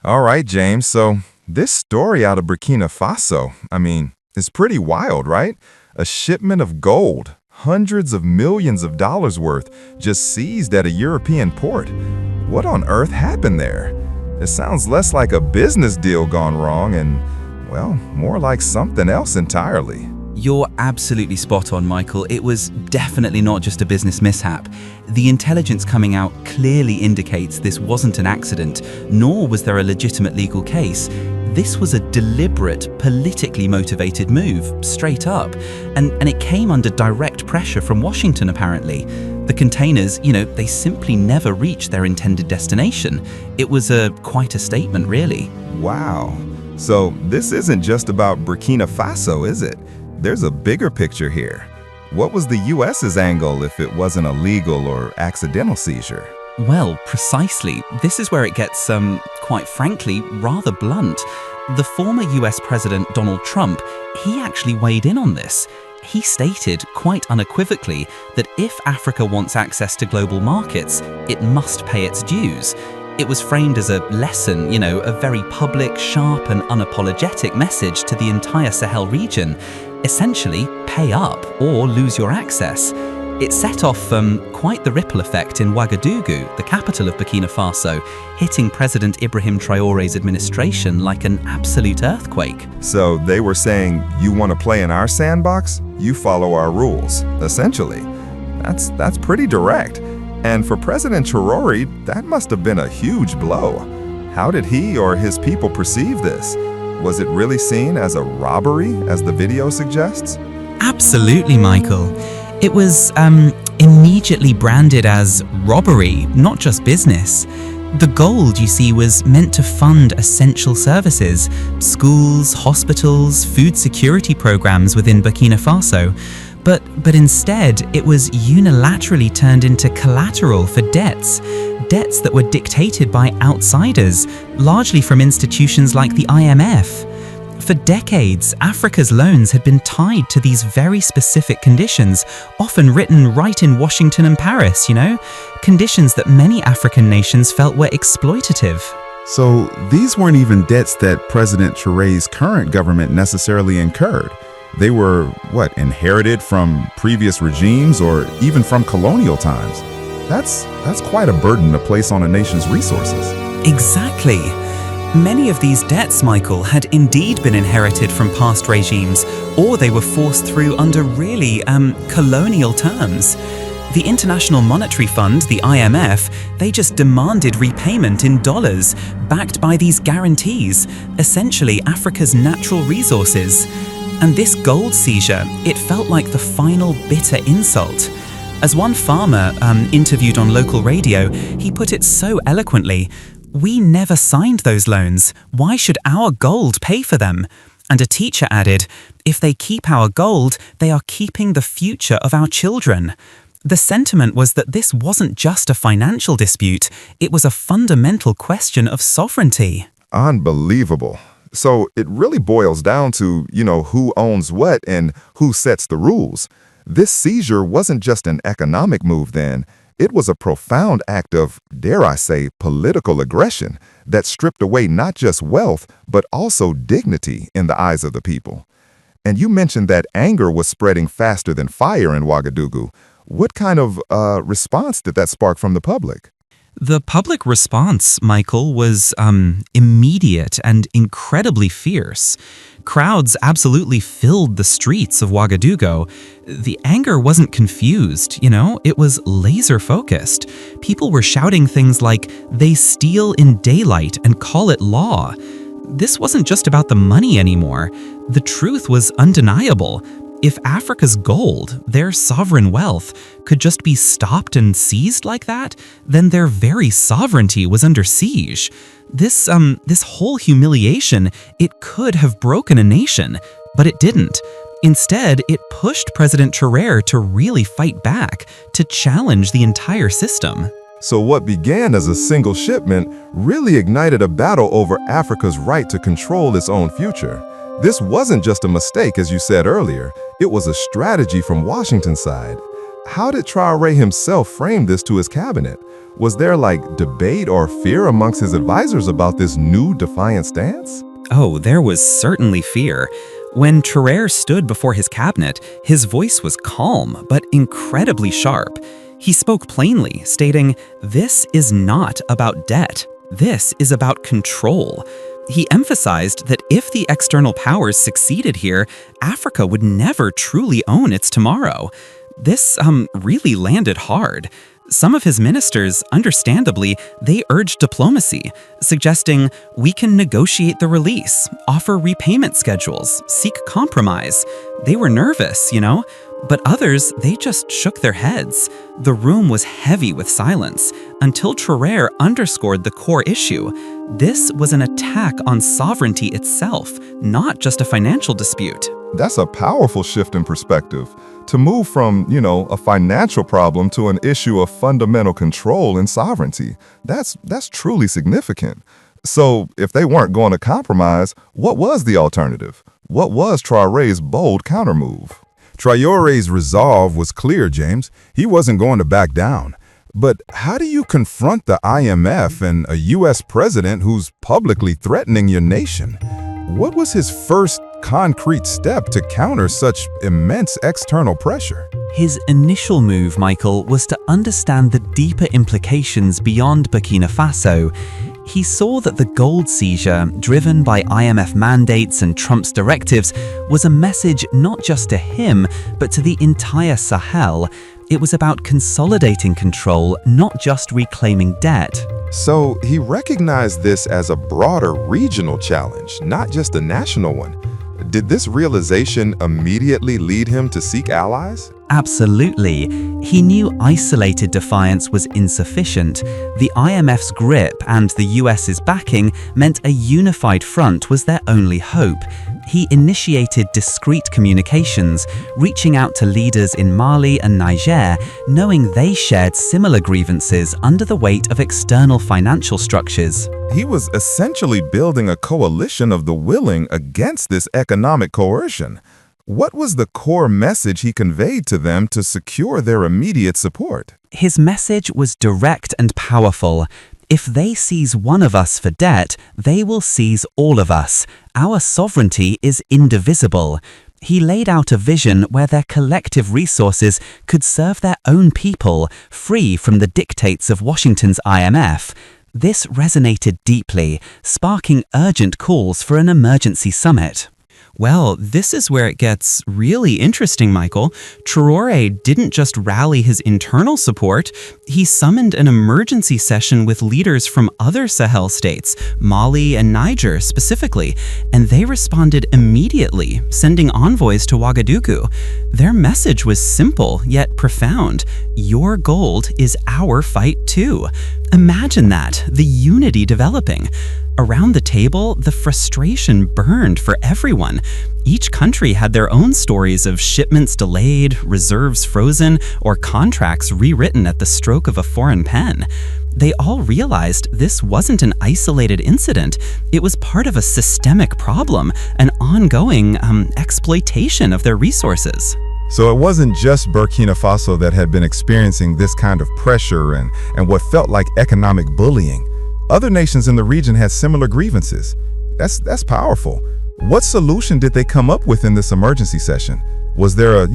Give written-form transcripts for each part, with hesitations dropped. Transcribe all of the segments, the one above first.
All right, James. So this story out of Burkina Faso, is pretty wild, right? A shipment of gold, hundreds of millions of dollars worth, just seized at a European port. What on earth happened there? It sounds less like a business deal gone wrong and, well, more like something else entirely. You're absolutely spot on, Michael. It was definitely not just a business mishap. The intelligence coming out clearly indicates this wasn't an accident, nor was there a legitimate legal case. This was a deliberate, politically motivated move, straight up. And it came under direct pressure from Washington, apparently. The containers, they simply never reached their intended destination. It was quite a statement, really. Wow. So this isn't just about Burkina Faso, is it? There's a bigger picture here. What was the US's angle if it wasn't a legal or accidental seizure? Well, precisely. This is where it gets, quite frankly, rather blunt. The former US President Donald Trump, he actually weighed in on this. He stated quite unequivocally that if Africa wants access to global markets, it must pay its dues. It was framed as a lesson, a very public, sharp and unapologetic message to the entire Sahel region. Essentially, pay up or lose your access. It set off quite the ripple effect in Ouagadougou, the capital of Burkina Faso, hitting President Ibrahim Traore's administration like an absolute earthquake. So they were saying, you want to play in our sandbox? You follow our rules, essentially. That's pretty direct. And for President Traore, that must have been a huge blow. How did he or his people perceive this? Was it really seen as a robbery, as the video suggests? Absolutely, Michael. It was immediately branded as robbery, not just business. The gold, you see, was meant to fund essential services, schools, hospitals, food security programs within Burkina Faso. But instead, it was unilaterally turned into collateral for debts that were dictated by outsiders, largely from institutions like the IMF. For decades, Africa's loans had been tied to these very specific conditions, often written right in Washington and Paris, conditions that many African nations felt were exploitative. So these weren't even debts that President Traore's current government necessarily incurred. They were, inherited from previous regimes or even from colonial times. That's quite a burden to place on a nation's resources. Exactly. Many of these debts, Michael, had indeed been inherited from past regimes, or they were forced through under really colonial terms. The International Monetary Fund, the IMF, they just demanded repayment in dollars, backed by these guarantees, essentially Africa's natural resources. And this gold seizure, it felt like the final bitter insult. As one farmer interviewed on local radio, he put it so eloquently, "We never signed those loans. Why should our gold pay for them?" And a teacher added, "If they keep our gold, they are keeping the future of our children." The sentiment was that this wasn't just a financial dispute, it was a fundamental question of sovereignty. Unbelievable. So it really boils down to, who owns what and who sets the rules. This seizure wasn't just an economic move then. It was a profound act of, dare I say, political aggression that stripped away not just wealth, but also dignity in the eyes of the people. And you mentioned that anger was spreading faster than fire in Ouagadougou. What kind of response did that spark from the public? The public response, Michael, was immediate and incredibly fierce. Crowds absolutely filled the streets of Ouagadougou. The anger wasn't confused, it was laser-focused. People were shouting things like, "They steal in daylight and call it law." This wasn't just about the money anymore. The truth was undeniable. If Africa's gold, their sovereign wealth, could just be stopped and seized like that, then their very sovereignty was under siege. This whole humiliation, it could have broken a nation, but it didn't. Instead, it pushed President Traore to really fight back, to challenge the entire system. So what began as a single shipment really ignited a battle over Africa's right to control its own future. This wasn't just a mistake, as you said earlier. It was a strategy from Washington's side. how did Traoré himself frame this to his cabinet? Was there debate or fear amongst his advisors about this new defiant stance? Oh, there was certainly fear. When Traoré stood before his cabinet, his voice was calm but incredibly sharp. He spoke plainly, stating, "This is not about debt. This is about control." He emphasized that if the external powers succeeded here, Africa would never truly own its tomorrow. This really landed hard. Some of his ministers, understandably, they urged diplomacy, suggesting we can negotiate the release, offer repayment schedules, seek compromise. They were nervous, but others, they just shook their heads. The room was heavy with silence until Traoré underscored the core issue. This was an attack on sovereignty itself, not just a financial dispute. That's a powerful shift in perspective. To move from, a financial problem to an issue of fundamental control and sovereignty. That's truly significant. So, if they weren't going to compromise, what was the alternative? What was Traoré's bold countermove? Traoré's resolve was clear, James. He wasn't going to back down. But how do you confront the IMF and a U.S. president who's publicly threatening your nation? What was his first concrete step to counter such immense external pressure? His initial move, Michael, was to understand the deeper implications beyond Burkina Faso. He saw that the gold seizure, driven by IMF mandates and Trump's directives, was a message not just to him, but to the entire Sahel. It was about consolidating control, not just reclaiming debt. So he recognized this as a broader regional challenge, not just a national one. Did this realization immediately lead him to seek allies? Absolutely. He knew isolated defiance was insufficient. The IMF's grip and the US's backing meant a unified front was their only hope. He initiated discreet communications, reaching out to leaders in Mali and Niger, knowing they shared similar grievances under the weight of external financial structures. He was essentially building a coalition of the willing against this economic coercion. What was the core message he conveyed to them to secure their immediate support? His message was direct and powerful. If they seize one of us for debt, they will seize all of us. Our sovereignty is indivisible. He laid out a vision where their collective resources could serve their own people, free from the dictates of Washington's IMF. This resonated deeply, sparking urgent calls for an emergency summit. Well, this is where it gets really interesting, Michael. Traoré didn't just rally his internal support, he summoned an emergency session with leaders from other Sahel states, Mali and Niger specifically, and they responded immediately, sending envoys to Ouagadougou. Their message was simple yet profound. Your gold is our fight too. Imagine that, the unity developing. Around the table, the frustration burned for everyone. Each country had their own stories of shipments delayed, reserves frozen, or contracts rewritten at the stroke of a foreign pen. They all realized this wasn't an isolated incident. It was part of a systemic problem, an ongoing exploitation of their resources. So it wasn't just Burkina Faso that had been experiencing this kind of pressure and what felt like economic bullying. Other nations in the region had similar grievances. That's powerful. What solution did they come up with in this emergency session? Was there a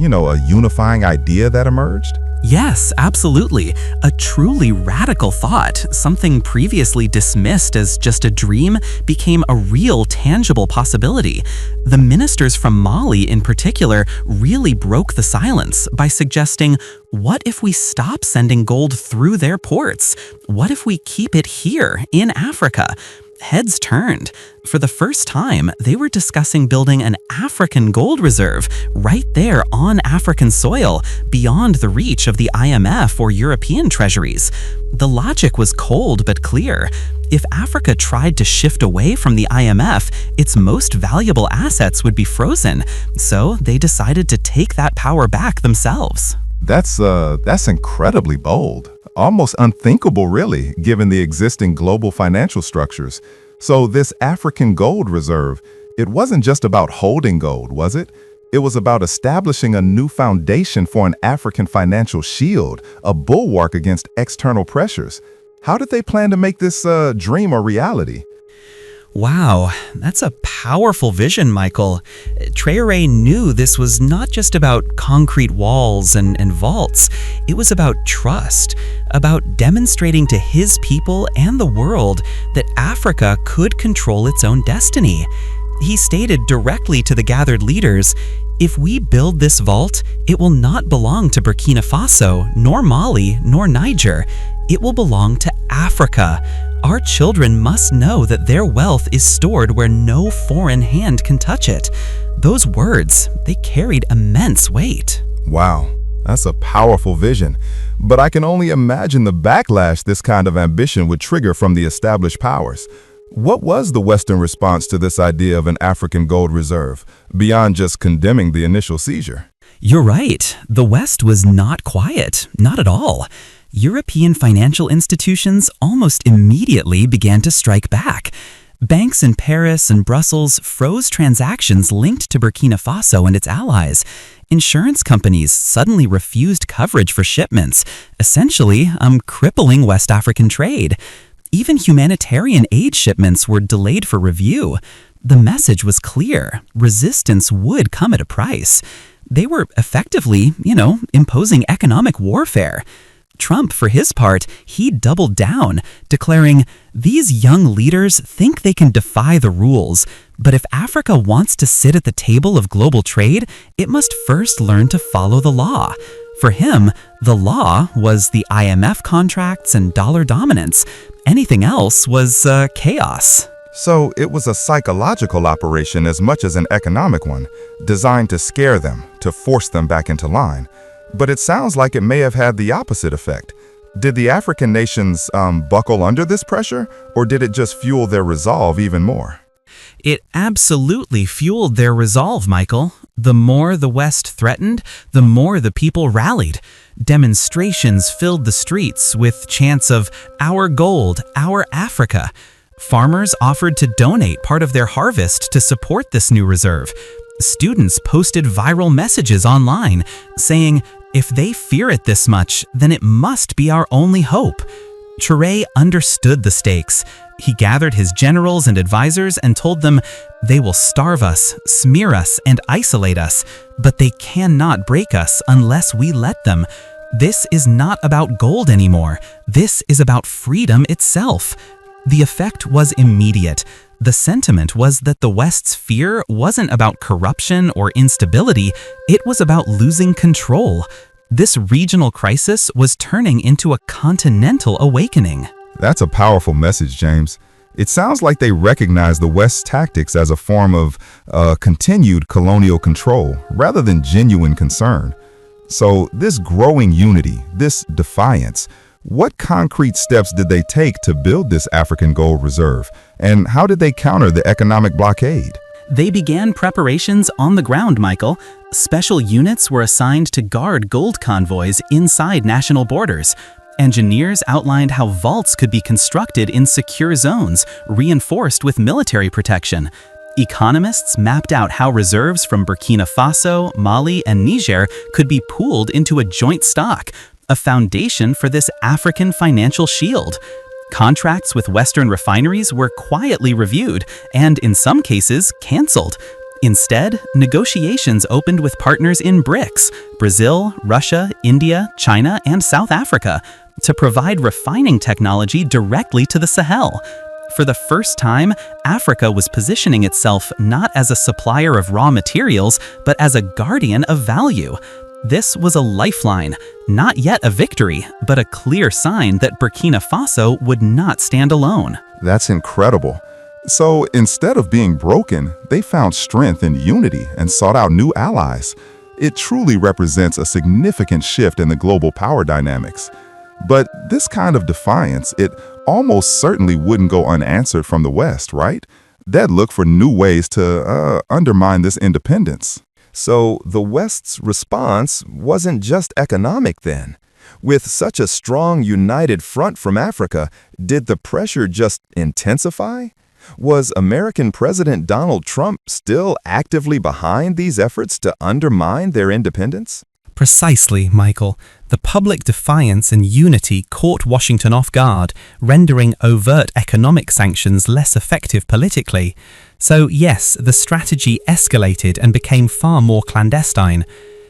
unifying idea that emerged? Yes, absolutely. A truly radical thought, something previously dismissed as just a dream, became a real, tangible possibility. The ministers from Mali, in particular, really broke the silence by suggesting, what if we stop sending gold through their ports? What if we keep it here, in Africa? Heads turned. For the first time, they were discussing building an African gold reserve right there on African soil, beyond the reach of the IMF or European treasuries. The logic was cold but clear. If Africa tried to shift away from the IMF, its most valuable assets would be frozen. So they decided to take that power back themselves. That's incredibly bold. Almost unthinkable, really, given the existing global financial structures. So this African gold reserve, it wasn't just about holding gold, was it? It was about establishing a new foundation for an African financial shield, a bulwark against external pressures. How did they plan to make this dream a reality? Wow, that's a powerful vision, Michael. Traoré knew this was not just about concrete walls and vaults. It was about trust, about demonstrating to his people and the world that Africa could control its own destiny. He stated directly to the gathered leaders, "If we build this vault, it will not belong to Burkina Faso, nor Mali, nor Niger. It will belong to Africa. Our children must know that their wealth is stored where no foreign hand can touch it." Those words, they carried immense weight. Wow, that's a powerful vision. But I can only imagine the backlash this kind of ambition would trigger from the established powers. What was the Western response to this idea of an African gold reserve, beyond just condemning the initial seizure? You're right. The West was not quiet, not at all. European financial institutions almost immediately began to strike back. Banks in Paris and Brussels froze transactions linked to Burkina Faso and its allies. Insurance companies suddenly refused coverage for shipments, essentially crippling West African trade. Even humanitarian aid shipments were delayed for review. The message was clear: resistance would come at a price. They were effectively, imposing economic warfare. Trump, for his part, he doubled down, declaring, "These young leaders think they can defy the rules, but if Africa wants to sit at the table of global trade, it must first learn to follow the law." For him, the law was the IMF contracts and dollar dominance. Anything else was chaos. So it was a psychological operation as much as an economic one, designed to scare them, to force them back into line. But it sounds like it may have had the opposite effect. Did the African nations buckle under this pressure, or did it just fuel their resolve even more? It absolutely fueled their resolve, Michael. The more the West threatened, the more the people rallied. Demonstrations filled the streets with chants of "Our gold, our Africa." Farmers offered to donate part of their harvest to support this new reserve. Students posted viral messages online saying, "If they fear it this much, then it must be our only hope." Traoré understood the stakes. He gathered his generals and advisors and told them, "They will starve us, smear us, and isolate us, but they cannot break us unless we let them. This is not about gold anymore. This is about freedom itself." The effect was immediate. The sentiment was that the West's fear wasn't about corruption or instability, it was about losing control. This regional crisis was turning into a continental awakening. That's a powerful message, James. It sounds like they recognize the West's tactics as a form of continued colonial control rather than genuine concern. So this growing unity, this defiance, what concrete steps did they take to build this African gold reserve? And how did they counter the economic blockade? They began preparations on the ground, Michael. Special units were assigned to guard gold convoys inside national borders. Engineers outlined how vaults could be constructed in secure zones, reinforced with military protection. Economists mapped out how reserves from Burkina Faso, Mali, and Niger could be pooled into a joint stock, a foundation for this African financial shield. Contracts with Western refineries were quietly reviewed and, in some cases, canceled. Instead, negotiations opened with partners in BRICS, Brazil, Russia, India, China, and South Africa, to provide refining technology directly to the Sahel. For the first time, Africa was positioning itself not as a supplier of raw materials, but as a guardian of value. This was a lifeline, not yet a victory, but a clear sign that Burkina Faso would not stand alone. That's incredible. So instead of being broken, they found strength in unity and sought out new allies. It truly represents a significant shift in the global power dynamics. But this kind of defiance, it almost certainly wouldn't go unanswered from the West, right? They'd look for new ways to undermine this independence. So the West's response wasn't just economic then. With such a strong united front from Africa, did the pressure just intensify? Was American President Donald Trump still actively behind these efforts to undermine their independence? Precisely, Michael. The public defiance and unity caught Washington off guard, rendering overt economic sanctions less effective politically. So yes, the strategy escalated and became far more clandestine.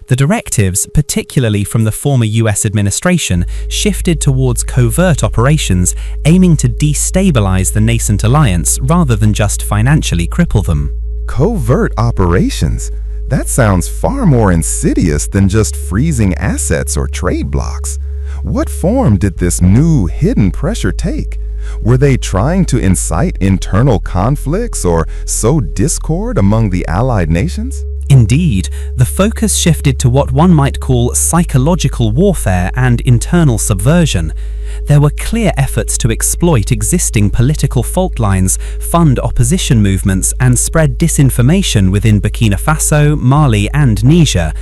The directives, particularly from the former US administration, shifted towards covert operations, aiming to destabilize the nascent alliance rather than just financially cripple them. Covert operations? That sounds far more insidious than just freezing assets or trade blocks. What form did this new hidden pressure take? Were they trying to incite internal conflicts or sow discord among the allied nations? Indeed, the focus shifted to what one might call psychological warfare and internal subversion. There were clear efforts to exploit existing political fault lines, fund opposition movements, and spread disinformation within Burkina Faso, Mali, and Niger.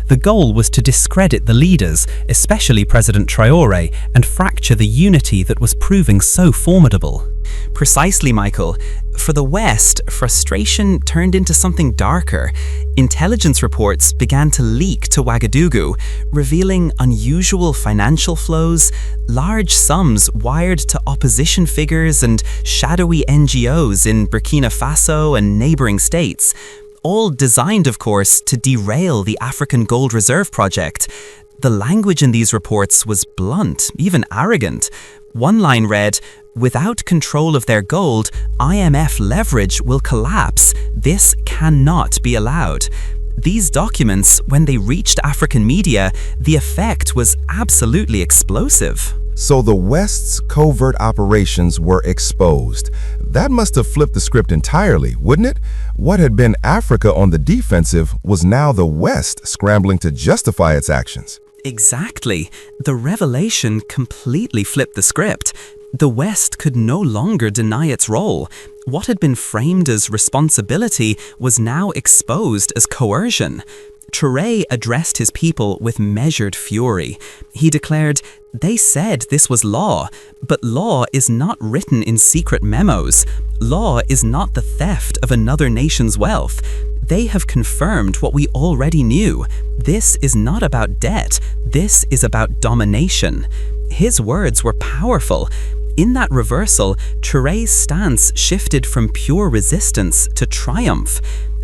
The goal was to discredit the leaders, especially President Traoré, and fracture the unity that was proving so formidable. Precisely, Michael. For the West, frustration turned into something darker. Intelligence reports began to leak to Ouagadougou, revealing unusual financial flows, large sums wired to opposition figures and shadowy NGOs in Burkina Faso and neighboring states. All designed, of course, to derail the African Gold Reserve project. The language in these reports was blunt, even arrogant. One line read, "Without control of their gold, IMF leverage will collapse. This cannot be allowed." These documents, when they reached African media, the effect was absolutely explosive. So the West's covert operations were exposed. That must have flipped the script entirely, wouldn't it? What had been Africa on the defensive was now the West scrambling to justify its actions. Exactly. The revelation completely flipped the script. The West could no longer deny its role. What had been framed as responsibility was now exposed as coercion. Traoré addressed his people with measured fury. He declared, "They said this was law, but law is not written in secret memos. Law is not the theft of another nation's wealth. They have confirmed what we already knew. This is not about debt. This is about domination." His words were powerful. In that reversal, Traoré's stance shifted from pure resistance to triumph.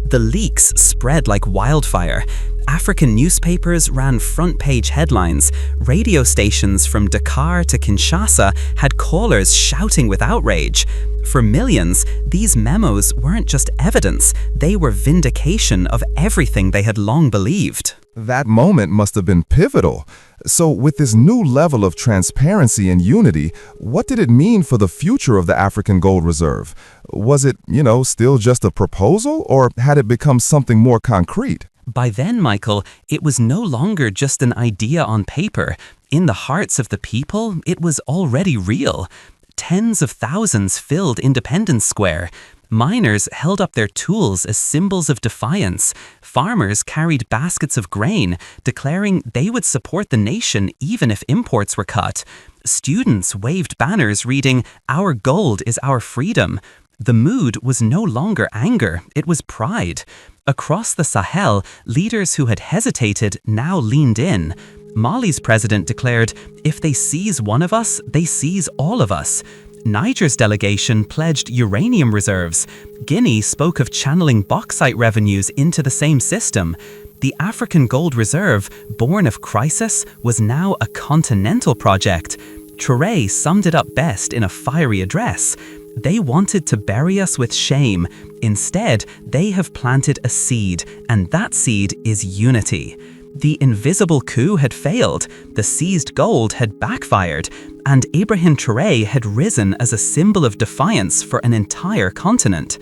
The leaks spread like wildfire. African newspapers ran front-page headlines. Radio stations from Dakar to Kinshasa had callers shouting with outrage. For millions, these memos weren't just evidence, they were vindication of everything they had long believed. That moment must have been pivotal. So with this new level of transparency and unity, what did it mean for the future of the African Gold Reserve? Was it, still just a proposal, or had it become something more concrete? By then, Michael, it was no longer just an idea on paper. In the hearts of the people, it was already real. Tens of thousands filled Independence Square. Miners held up their tools as symbols of defiance. Farmers carried baskets of grain, declaring they would support the nation even if imports were cut. Students waved banners reading, "Our gold is our freedom." The mood was no longer anger, it was pride. Across the Sahel, leaders who had hesitated now leaned in. Mali's president declared, "If they seize one of us, they seize all of us." Niger's delegation pledged uranium reserves. Guinea spoke of channeling bauxite revenues into the same system. The African Gold Reserve, born of crisis, was now a continental project. Traoré summed it up best in a fiery address. "They wanted to bury us with shame. Instead, they have planted a seed, and that seed is unity." The invisible coup had failed, the seized gold had backfired, and Ibrahim Traoré had risen as a symbol of defiance for an entire continent.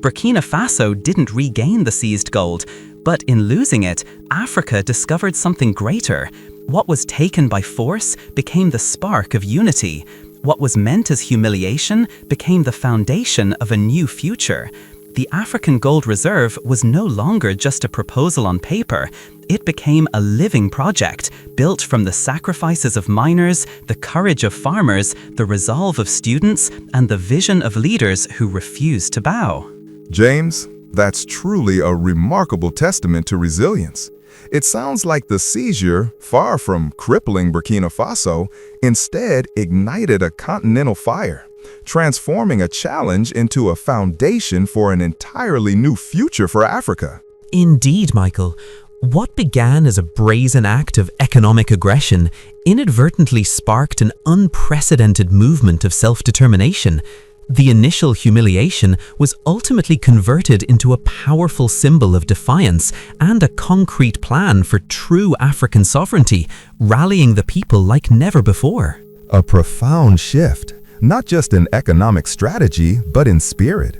Burkina Faso didn't regain the seized gold, but in losing it, Africa discovered something greater. What was taken by force became the spark of unity. What was meant as humiliation became the foundation of a new future. The African Gold Reserve was no longer just a proposal on paper. It became a living project, built from the sacrifices of miners, the courage of farmers, the resolve of students, and the vision of leaders who refused to bow. James, that's truly a remarkable testament to resilience. It sounds like the seizure, far from crippling Burkina Faso, instead ignited a continental fire, transforming a challenge into a foundation for an entirely new future for Africa. Indeed, Michael. What began as a brazen act of economic aggression inadvertently sparked an unprecedented movement of self-determination. The initial humiliation was ultimately converted into a powerful symbol of defiance and a concrete plan for true African sovereignty, rallying the people like never before. A profound shift, not just in economic strategy, but in spirit.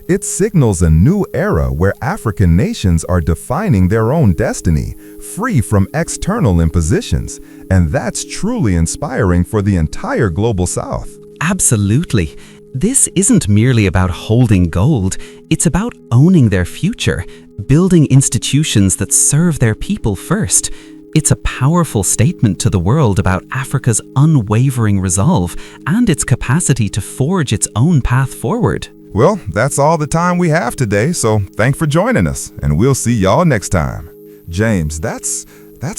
It signals a new era where African nations are defining their own destiny, free from external impositions, and that's truly inspiring for the entire global South. Absolutely. This isn't merely about holding gold, it's about owning their future, building institutions that serve their people first. It's a powerful statement to the world about Africa's unwavering resolve and its capacity to forge its own path forward. Well, that's all the time we have today, so thanks for joining us, and we'll see y'all next time. James, that's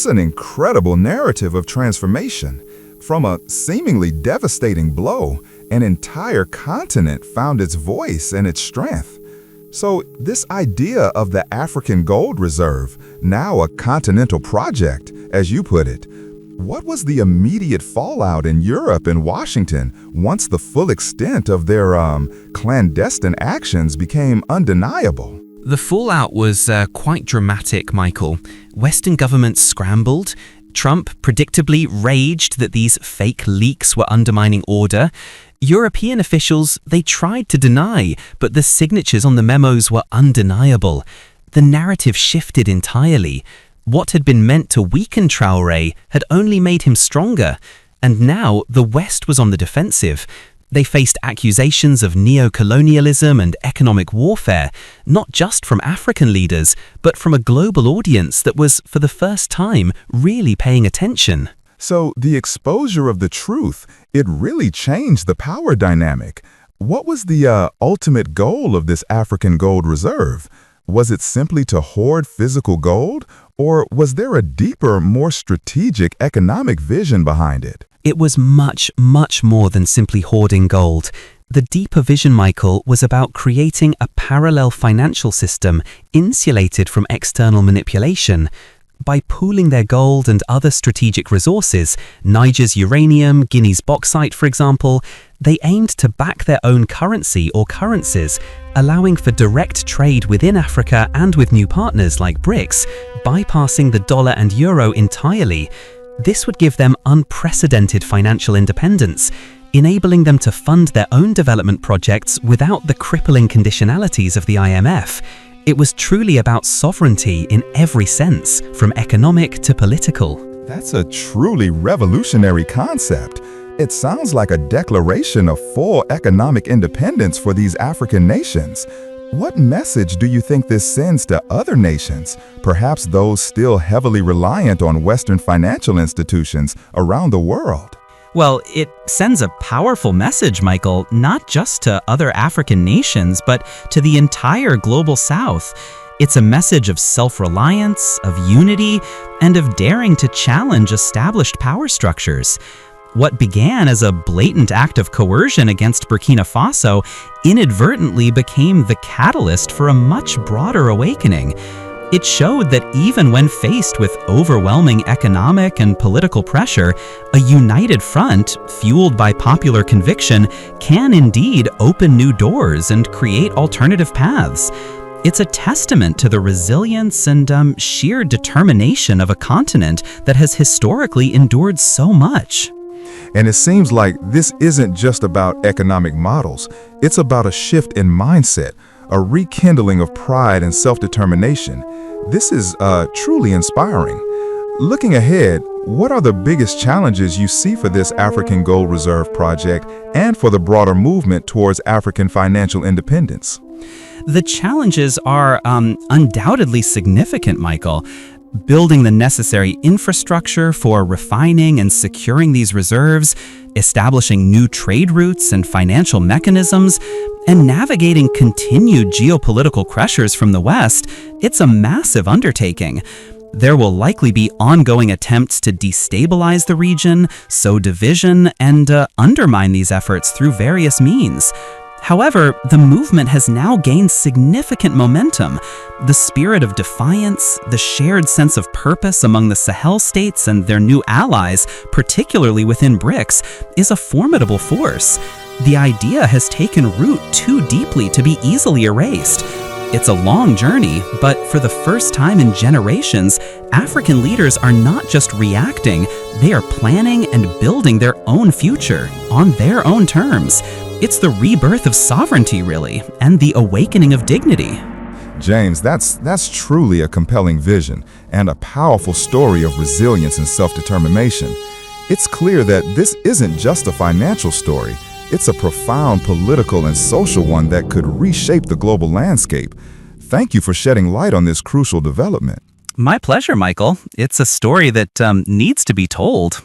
an incredible narrative of transformation. From a seemingly devastating blow, an entire continent found its voice and its strength. So this idea of the African Gold Reserve, now a continental project, as you put it, what was the immediate fallout in Europe and Washington once the full extent of their clandestine actions became undeniable? The fallout was quite dramatic, Michael. Western governments scrambled. Trump predictably raged that these fake leaks were undermining order. European officials, they tried to deny, but the signatures on the memos were undeniable. The narrative shifted entirely. What had been meant to weaken Traoré had only made him stronger. And now the West was on the defensive. They faced accusations of neo-colonialism and economic warfare, not just from African leaders, but from a global audience that was, for the first time, really paying attention. So the exposure of the truth, it really changed the power dynamic. What was the ultimate goal of this African Gold Reserve? Was it simply to hoard physical gold, or was there a deeper, more strategic economic vision behind it? It was much, much more than simply hoarding gold. The deeper vision, Michael, was about creating a parallel financial system insulated from external manipulation. By pooling their gold and other strategic resources, Niger's uranium, Guinea's bauxite, for example, they aimed to back their own currency or currencies, allowing for direct trade within Africa and with new partners like BRICS, bypassing the dollar and euro entirely. This would give them unprecedented financial independence, enabling them to fund their own development projects without the crippling conditionalities of the IMF. It was truly about sovereignty in every sense, from economic to political. That's a truly revolutionary concept. It sounds like a declaration of full economic independence for these African nations. What message do you think this sends to other nations, perhaps those still heavily reliant on Western financial institutions around the world? Well, it sends a powerful message, Michael, not just to other African nations, but to the entire global South. It's a message of self-reliance, of unity, and of daring to challenge established power structures. What began as a blatant act of coercion against Burkina Faso inadvertently became the catalyst for a much broader awakening. It showed that even when faced with overwhelming economic and political pressure, a united front, fueled by popular conviction, can indeed open new doors and create alternative paths. It's a testament to the resilience and sheer determination of a continent that has historically endured so much. And it seems like this isn't just about economic models. It's about a shift in mindset, a rekindling of pride and self-determination. This is truly inspiring. Looking ahead, what are the biggest challenges you see for this African Gold Reserve project and for the broader movement towards African financial independence? The challenges are undoubtedly significant, Michael. Building the necessary infrastructure for refining and securing these reserves, establishing new trade routes and financial mechanisms, and navigating continued geopolitical pressures from the West, it's a massive undertaking. There will likely be ongoing attempts to destabilize the region, sow division, and undermine these efforts through various means. However, the movement has now gained significant momentum. The spirit of defiance, the shared sense of purpose among the Sahel states and their new allies, particularly within BRICS, is a formidable force. The idea has taken root too deeply to be easily erased. It's a long journey, but for the first time in generations, African leaders are not just reacting, they are planning and building their own future on their own terms. It's the rebirth of sovereignty, really, and the awakening of dignity. James, that's truly a compelling vision and a powerful story of resilience and self-determination. It's clear that this isn't just a financial story. It's a profound political and social one that could reshape the global landscape. Thank you for shedding light on this crucial development. My pleasure, Michael. It's a story that needs to be told.